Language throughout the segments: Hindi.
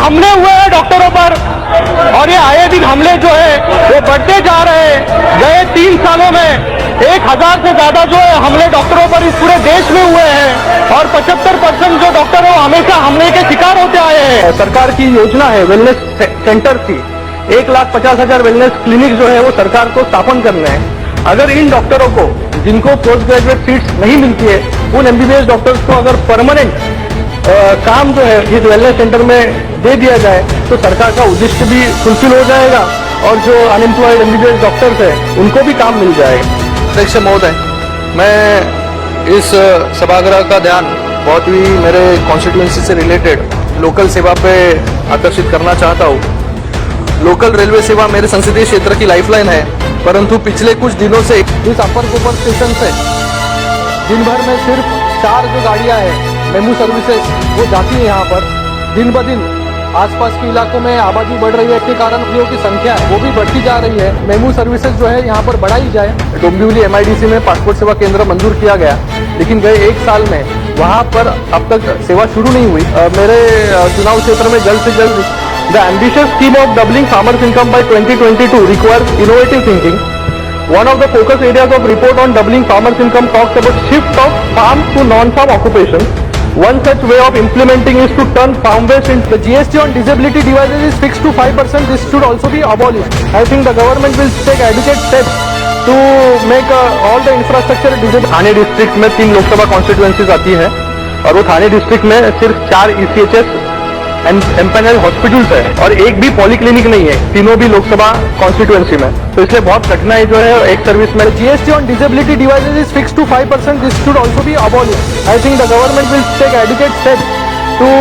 हमले हुए हैं डॉक्टरों पर, और ये आए दिन हमले जो है वो बढ़ते जा रहे हैं। गए 3 सालों में 1000 से ज्यादा जो है हमले डॉक्टरों पर इस पूरे देश में हुए हैं, और 75% जो डॉक्टर हो हमेशा हमले के शिकार होते आए हैं। सरकार की योजना है वेलनेस सेंटर की, 1,50,000 वेलनेस क्लिनिक जो है वो सरकार को स्थापन करने हैं। अगर इन डॉक्टरों को जिनको पोस्ट ग्रेजुएट सीट्स नहीं मिलती है, उन एमबीबीएस डॉक्टर्स को अगर परमानेंट काम जो है इस वेलनेस सेंटर में दे दिया जाए तो सरकार का उद्देश्य भी फुलफिल हो जाएगा, और जो अनएम्प्लॉयड एमबीबीएस डॉक्टर्स हैं उनको भी काम मिल जाएगा। अध्यक्ष महोदय, मैं इस सभागृह का ध्यान बहुत ही मेरे कॉन्स्टिट्यूएंसी से रिलेटेड लोकल सेवा पे आकर्षित करना चाहता हूँ। लोकल रेलवे सेवा मेरे संसदीय क्षेत्र की लाइफलाइन है, परंतु पिछले कुछ दिनों से इस अपर कोपर स्टेशन से दिन भर में सिर्फ 4 जो गाड़ियाँ हैं मेमू सर्विसेज वो जाती है यहाँ पर। दिन ब दिन आसपास के इलाकों में आबादी बढ़ रही है, इसके कारण यात्रियों की संख्या है वो भी बढ़ती जा रही है। मेमू सर्विसेज जो है यहाँ पर बढ़ाई जाए। डोंबिवली एमआईडीसी में पासपोर्ट सेवा केंद्र मंजूर किया गया, लेकिन गए 1 साल में वहाँ पर अब तक सेवा शुरू नहीं हुई। मेरे चुनाव क्षेत्र में जल्द से जल्द the ambitious scheme of doubling farmers income by 2022 requires innovative thinking. One of the focus areas of report on doubling farmers' income talks about shift of farm to non-farm occupation. One such way of implementing is to turn farm waste into the GST on disability devices is fixed to 5%. This should also be abolished. I think the government will take adequate steps to make all the infrastructure disabled. Thane district में 3 लोकसभा कॉन्स्टिट्यूएंसीज आती है, और वो थाने डिस्ट्रिक्ट में सिर्फ 4 ECHS एम्पैनल हॉस्पिटल्स है और एक भी पॉलीक्लिनिक नहीं है, तीनों भी लोकसभा कॉन्स्टिट्यूएंसी में। तो इसलिए बहुत कठिनाई जो है एक सर्विस में। GST on disability devices is fixed to 5%. This should also be abolished. I think the government will take adequate steps to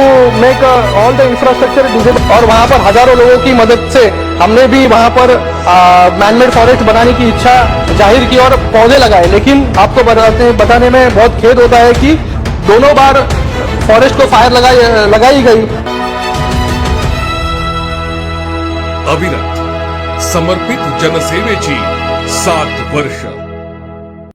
make all the infrastructure disabled. और वहाँ पर हजारों लोगों की मदद से हमने भी वहाँ पर मैनमेड फॉरेस्ट बनाने की इच्छा जाहिर की और पौधे लगाए, लेकिन आपको बताने में बहुत खेद होता है कि दोनों बार फॉरेस्ट को फायर लगाई गई। अविरत समर्पित जनसेवेची 7 वर्ष।